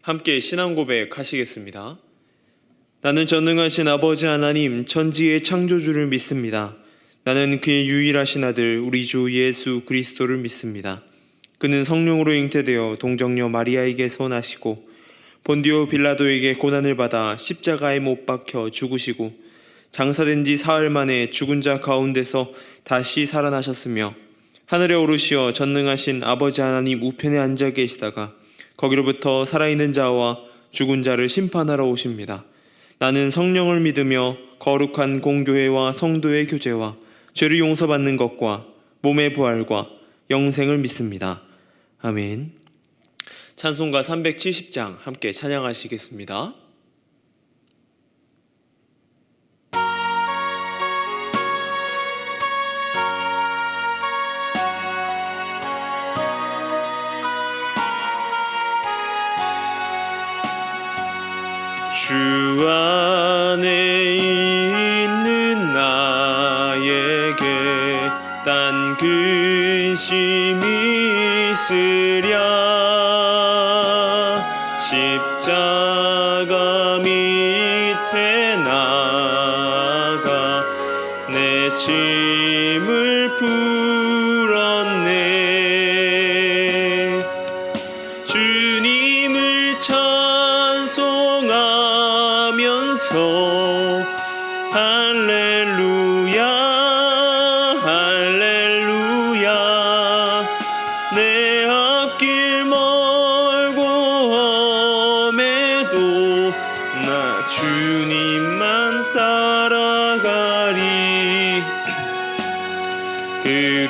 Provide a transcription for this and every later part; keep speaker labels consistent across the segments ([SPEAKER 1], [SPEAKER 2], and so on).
[SPEAKER 1] 함께 신앙 고백하시겠습니다. 나는 전능하신 아버지 하나님 천지의 창조주를 믿습니다. 나는 그의 유일하신 아들 우리 주 예수 그리스도를 믿습니다. 그는 성령으로 잉태되어 동정녀 마리아에게서 나시고 본디오 빌라도에게 고난을 받아 십자가에 못 박혀 죽으시고 장사된 지 사흘 만에 죽은 자 가운데서 다시 살아나셨으며 하늘에 오르시어 전능하신 아버지 하나님 우편에 앉아 계시다가 거기로부터 살아있는 자와 죽은 자를 심판하러 오십니다. 나는 성령을 믿으며 거룩한 공교회와 성도의 교제와 죄를 용서받는 것과 몸의 부활과 영생을 믿습니다. 아멘. 찬송가 370장 함께 찬양하시겠습니다. 주 안에 있는 나에게 딴 근심이 있으랴. 십자가 밑에 나가 내 짐을 풀었네. 주님을 찬송하면서 할렐루야 할렐루야. 내 앞길 멀고 험해도 나 주님만 따라가리. 그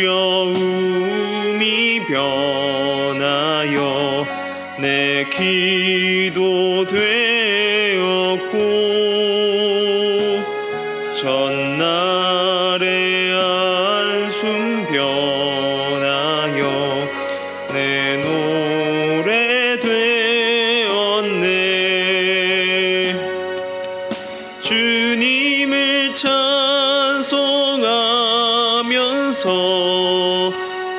[SPEAKER 1] 두려움이 변하여 내 기도 되었고 전날의 한숨 변하여 내 노래 되었네. 주님을 찬송하면서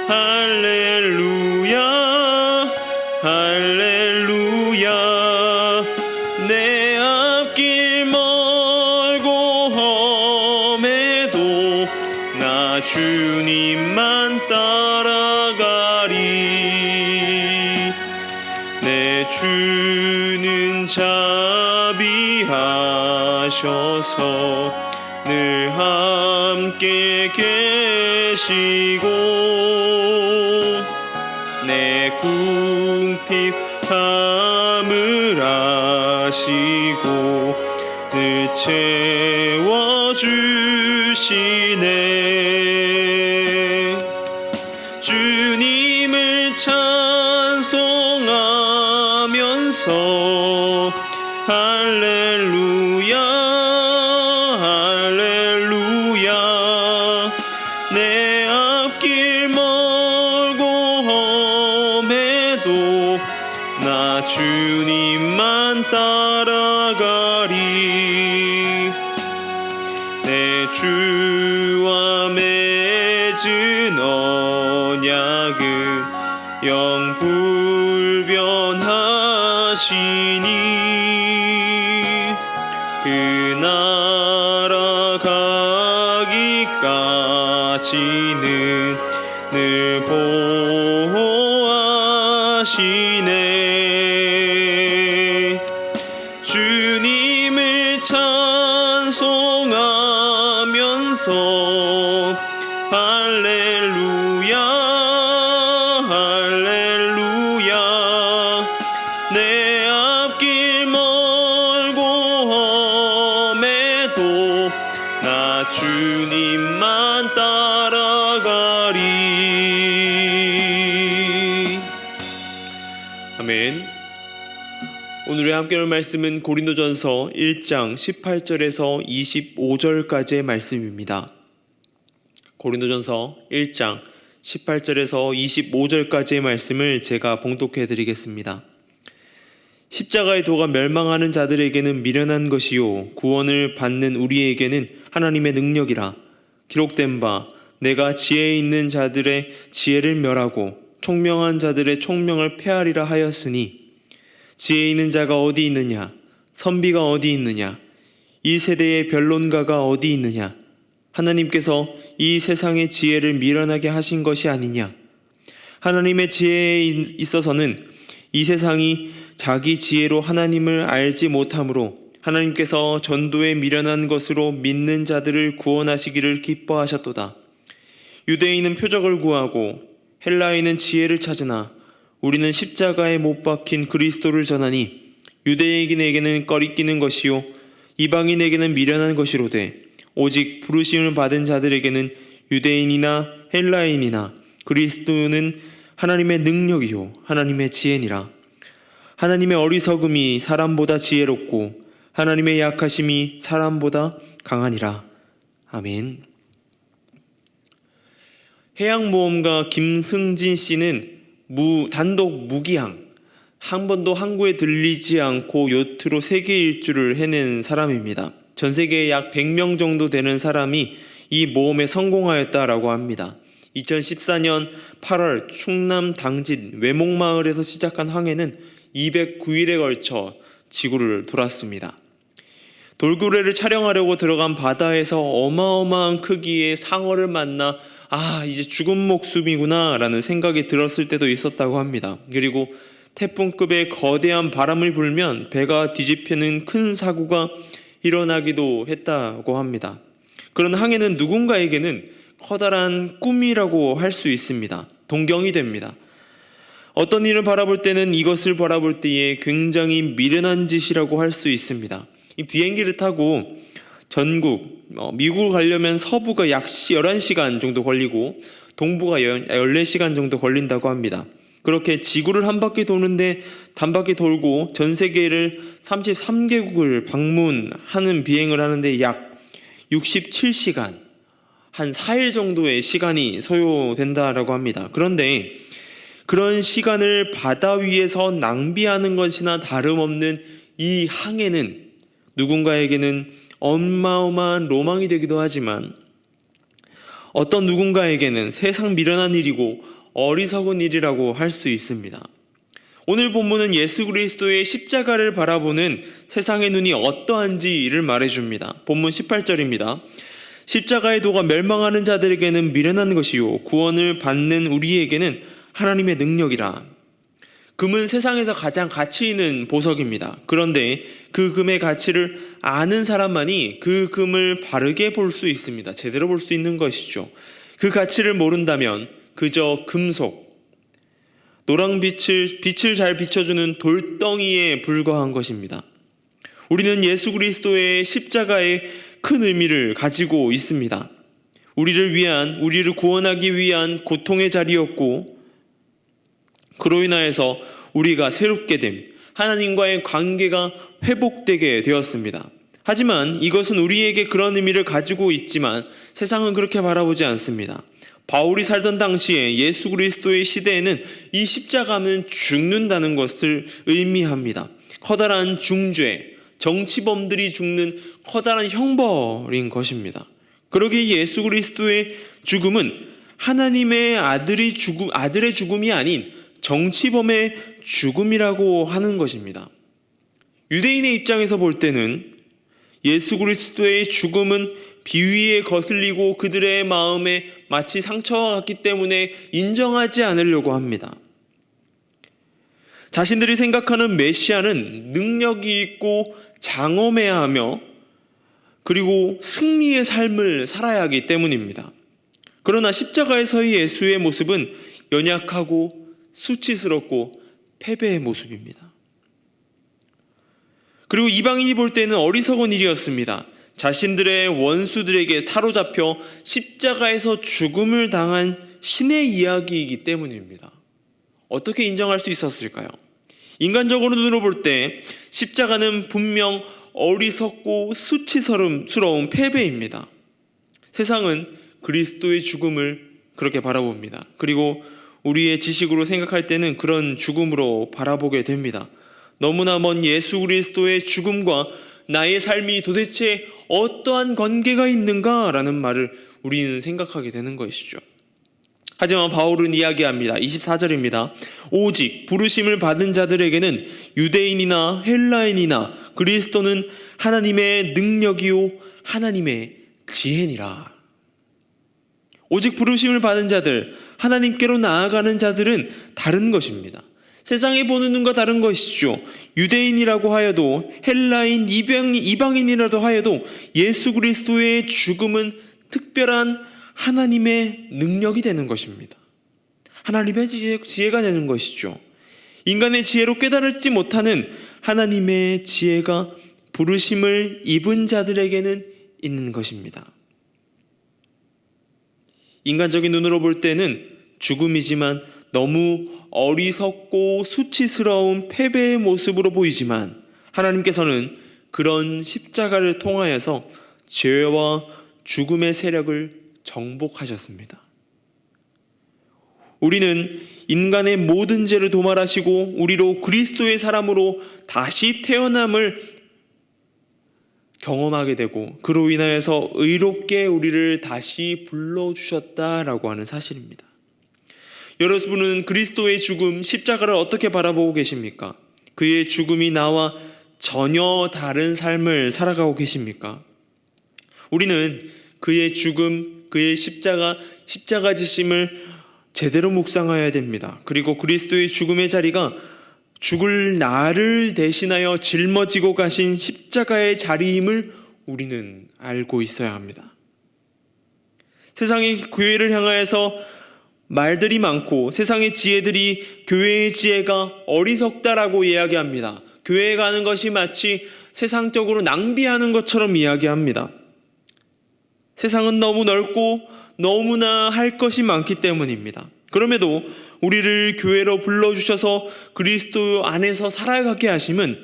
[SPEAKER 1] 할렐루야 할렐루야. 내 앞길 멀고 험해도 나 주님만 따라가리. 내 주는 자비하셔서 늘 함께 계시고 내 궁핍함을 아시고 늘 채워주시네. 주님을 찬송하면서 할렐루야 할렐루야. 내 앞길 멀고 험해도 나 주님만 따라가리. 내 주와 맺은 언약은 영불변하시니 그 나라 가기까지는 늘 보호하시네. 주님을 찬송하면서 할렐루야 할렐루야. 내 앞길 멀고 험해도 나 주님만 따라가리. 아멘. 오늘의 함께 할 말씀은 고린도전서 1장 18절에서 25절까지의 말씀입니다. 고린도전서 1장 18절에서 25절까지의 말씀을 제가 봉독해 드리겠습니다. 십자가의 도가 멸망하는 자들에게는 미련한 것이요 구원을 받는 우리에게는 하나님의 능력이라. 기록된 바 내가 지혜 있는 자들의 지혜를 멸하고 총명한 자들의 총명을 폐하리라 하였으니 지혜 있는 자가 어디 있느냐? 선비가 어디 있느냐? 이 세대의 변론가가 어디 있느냐? 하나님께서 이 세상의 지혜를 미련하게 하신 것이 아니냐? 하나님의 지혜에 있어서는 이 세상이 자기 지혜로 하나님을 알지 못하므로 하나님께서 전도에 미련한 것으로 믿는 자들을 구원하시기를 기뻐하셨도다. 유대인은 표적을 구하고 헬라인은 지혜를 찾으나 우리는 십자가에 못 박힌 그리스도를 전하니 유대인에게는 꺼리끼는 것이요 이방인에게는 미련한 것이로되 오직 부르심을 받은 자들에게는 유대인이나 헬라인이나 그리스도는 하나님의 능력이요 하나님의 지혜니라. 하나님의 어리석음이 사람보다 지혜롭고 하나님의 약하심이 사람보다 강하니라. 아멘. 해양모험가 김승진 씨는 단독 무기항, 한 번도 항구에 들리지 않고 요트로 세계 일주를 해낸 사람입니다. 전 세계에 약 100명 정도 되는 사람이 이 모험에 성공하였다라고 합니다. 2014년 8월 충남 당진 외목마을에서 시작한 항해는 209일에 걸쳐 지구를 돌았습니다. 돌고래를 촬영하려고 들어간 바다에서 어마어마한 크기의 상어를 만나 이제 죽은 목숨이구나 라는 생각이 들었을 때도 있었다고 합니다. 그리고 태풍급의 거대한 바람을 불면 배가 뒤집히는 큰 사고가 일어나기도 했다고 합니다. 그런 항해는 누군가에게는 커다란 꿈이라고 할 수 있습니다. 동경이 됩니다. 어떤 일을 바라볼 때는 이것을 바라볼 때에 굉장히 미련한 짓이라고 할 수 있습니다. 이 비행기를 타고 전국, 미국을 가려면 서부가 약 11시간 정도 걸리고 동부가 14시간 정도 걸린다고 합니다. 그렇게 지구를 한 바퀴 도는데 단바퀴 돌고 전 세계를 33개국을 방문하는 비행을 하는데 약 67시간, 한 4일 정도의 시간이 소요된다라고 합니다. 그런데 그런 시간을 바다 위에서 낭비하는 것이나 다름없는 이 항해는 누군가에게는 어마어마한 로망이 되기도 하지만 어떤 누군가에게는 세상 미련한 일이고 어리석은 일이라고 할 수 있습니다. 오늘 본문은 예수 그리스도의 십자가를 바라보는 세상의 눈이 어떠한지를 말해줍니다. 본문 18절입니다. 십자가의 도가 멸망하는 자들에게는 미련한 것이요 구원을 받는 우리에게는 하나님의 능력이라. 금은 세상에서 가장 가치 있는 보석입니다. 그런데 그 금의 가치를 아는 사람만이 그 금을 바르게 볼 수 있습니다. 제대로 볼 수 있는 것이죠. 그 가치를 모른다면 그저 금속, 빛을 잘 비춰주는 돌덩이에 불과한 것입니다. 우리는 예수 그리스도의 십자가의 큰 의미를 가지고 있습니다. 우리를 구원하기 위한 고통의 자리였고 그로 인하여서 우리가 새롭게 됨, 하나님과의 관계가 회복되게 되었습니다. 하지만 이것은 우리에게 그런 의미를 가지고 있지만 세상은 그렇게 바라보지 않습니다. 바울이 살던 당시에 예수 그리스도의 시대에는 이 십자가는 죽는다는 것을 의미합니다. 커다란 중죄, 정치범들이 죽는 커다란 형벌인 것입니다. 그러기에 예수 그리스도의 죽음은 하나님의 아들의 죽음이 아닌 정치범의 죽음이라고 하는 것입니다. 유대인의 입장에서 볼 때는 예수 그리스도의 죽음은 비위에 거슬리고 그들의 마음에 마치 상처와 같기 때문에 인정하지 않으려고 합니다. 자신들이 생각하는 메시아는 능력이 있고 장엄해야 하며 그리고 승리의 삶을 살아야 하기 때문입니다. 그러나 십자가에서의 예수의 모습은 연약하고 수치스럽고 패배의 모습입니다. 그리고 이방인이 볼 때는 어리석은 일이었습니다. 자신들의 원수들에게 사로잡혀 십자가에서 죽음을 당한 신의 이야기이기 때문입니다. 어떻게 인정할 수 있었을까요? 인간적으로 볼 때 십자가는 분명 어리석고 수치스러운 패배입니다. 세상은 그리스도의 죽음을 그렇게 바라봅니다. 그리고 우리의 지식으로 생각할 때는 그런 죽음으로 바라보게 됩니다. 너무나 먼 예수 그리스도의 죽음과 나의 삶이 도대체 어떠한 관계가 있는가라는 말을 우리는 생각하게 되는 것이죠. 하지만 바울은 이야기합니다. 24절입니다. 오직 부르심을 받은 자들에게는 유대인이나 헬라인이나 그리스도는 하나님의 능력이요 하나님의 지혜니라. 오직 부르심을 받은 자들, 하나님께로 나아가는 자들은 다른 것입니다. 세상이 보는 눈과 다른 것이죠. 유대인이라고 하여도 헬라인, 이방인이라도 하여도 예수 그리스도의 죽음은 특별한 하나님의 능력이 되는 것입니다. 하나님의 지혜가 되는 것이죠. 인간의 지혜로 깨달지 못하는 하나님의 지혜가 부르심을 입은 자들에게는 있는 것입니다. 인간적인 눈으로 볼 때는 죽음이지만 너무 어리석고 수치스러운 패배의 모습으로 보이지만 하나님께서는 그런 십자가를 통하여서 죄와 죽음의 세력을 정복하셨습니다. 우리는 인간의 모든 죄를 도말하시고 우리로 그리스도의 사람으로 다시 태어남을 경험하게 되고 그로 인하여서 의롭게 우리를 다시 불러주셨다라고 하는 사실입니다. 여러분은 그리스도의 죽음, 십자가를 어떻게 바라보고 계십니까? 그의 죽음이 나와 전혀 다른 삶을 살아가고 계십니까? 우리는 그의 죽음, 그의 십자가 지심을 제대로 묵상해야 됩니다. 그리고 그리스도의 죽음의 자리가 죽을 나를 대신하여 짊어지고 가신 십자가의 자리임을 우리는 알고 있어야 합니다. 세상의 교회를 향하여서 말들이 많고 세상의 지혜들이 교회의 지혜가 어리석다라고 이야기합니다. 교회에 가는 것이 마치 세상적으로 낭비하는 것처럼 이야기합니다. 세상은 너무 넓고 너무나 할 것이 많기 때문입니다. 그럼에도 우리를 교회로 불러주셔서 그리스도 안에서 살아가게 하심은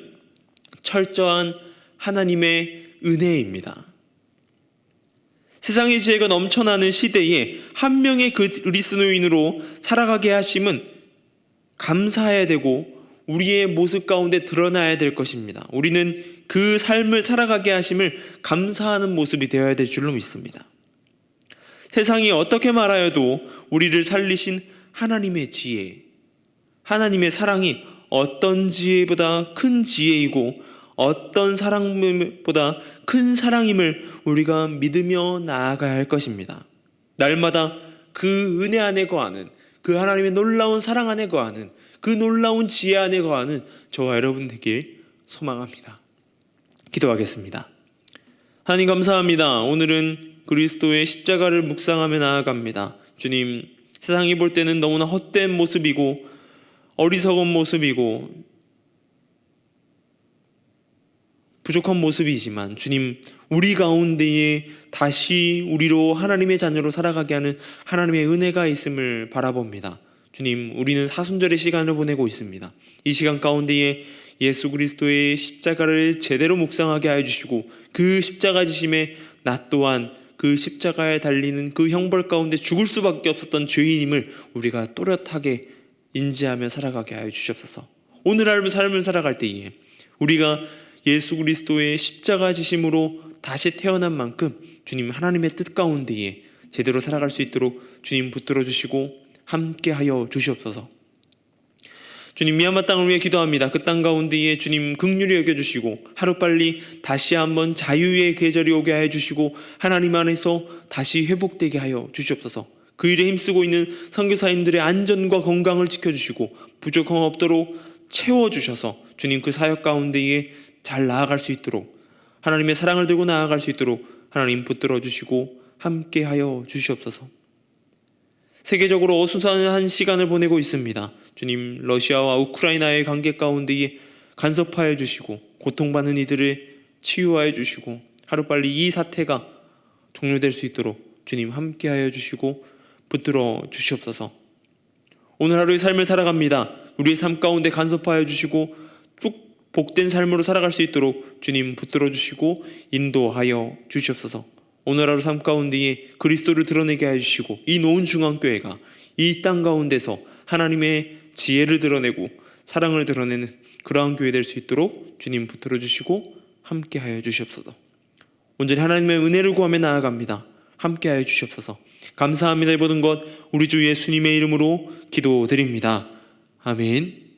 [SPEAKER 1] 철저한 하나님의 은혜입니다. 세상의 지혜가 넘쳐나는 시대에 한 명의 그리스도인으로 살아가게 하심은 감사해야 되고 우리의 모습 가운데 드러나야 될 것입니다. 우리는 그 삶을 살아가게 하심을 감사하는 모습이 되어야 될 줄로 믿습니다. 세상이 어떻게 말하여도 우리를 살리신 하나님의 지혜, 하나님의 사랑이 어떤 지혜보다 큰 지혜이고 어떤 사랑보다 큰 사랑임을 우리가 믿으며 나아가야 할 것입니다. 날마다 그 은혜 안에 거하는, 그 하나님의 놀라운 사랑 안에 거하는, 그 놀라운 지혜 안에 거하는 저와 여러분 되길 소망합니다. 기도하겠습니다. 하나님 감사합니다. 오늘은 그리스도의 십자가를 묵상하며 나아갑니다. 주님, 세상이 볼 때는 너무나 헛된 모습이고 어리석은 모습이고 부족한 모습이지만 주님, 우리 가운데에 다시 우리로 하나님의 자녀로 살아가게 하는 하나님의 은혜가 있음을 바라봅니다. 주님, 우리는 사순절의 시간을 보내고 있습니다. 이 시간 가운데에 예수 그리스도의 십자가를 제대로 묵상하게 하여 주시고 그 십자가 지심에 나 또한 그 십자가에 달리는 그 형벌 가운데 죽을 수밖에 없었던 죄인임을 우리가 또렷하게 인지하며 살아가게 하여 주시옵소서. 오늘 삶을 살아갈 때에 우리가 예수 그리스도의 십자가 지심으로 다시 태어난 만큼 주님 하나님의 뜻 가운데에 제대로 살아갈 수 있도록 주님 붙들어 주시고 함께하여 주시옵소서. 주님, 미얀마 땅을 위해 기도합니다. 그 땅 가운데에 주님 긍휼히 여겨주시고 하루빨리 다시 한번 자유의 계절이 오게 하여 주시고 하나님 안에서 다시 회복되게 하여 주시옵소서. 그 일에 힘쓰고 있는 선교사님들의 안전과 건강을 지켜주시고 부족함 없도록 채워주셔서 주님 그 사역 가운데에 잘 나아갈 수 있도록 하나님의 사랑을 들고 나아갈 수 있도록 하나님 붙들어 주시고 함께하여 주시옵소서. 세계적으로 어수선한 시간을 보내고 있습니다. 주님, 러시아와 우크라이나의 관계 가운데에 간섭하여 주시고 고통받는 이들을 치유하여 주시고 하루빨리 이 사태가 종료될 수 있도록 주님 함께하여 주시고 붙들어 주시옵소서. 오늘 하루의 삶을 살아갑니다. 우리의 삶 가운데 간섭하여 주시고 복된 삶으로 살아갈 수 있도록 주님 붙들어 주시고 인도하여 주시옵소서. 오늘 하루 삶 가운데에 그리스도를 드러내게 하여 주시고 이 노은 중앙교회가 이 땅 가운데서 하나님의 지혜를 드러내고 사랑을 드러내는 그러한 교회 될 수 있도록 주님 붙들어 주시고 함께하여 주시옵소서. 온전히 하나님의 은혜를 구하며 나아갑니다. 함께하여 주시옵소서. 감사합니다. 이 모든 것 우리 주 예수님의 이름으로 기도드립니다. 아멘.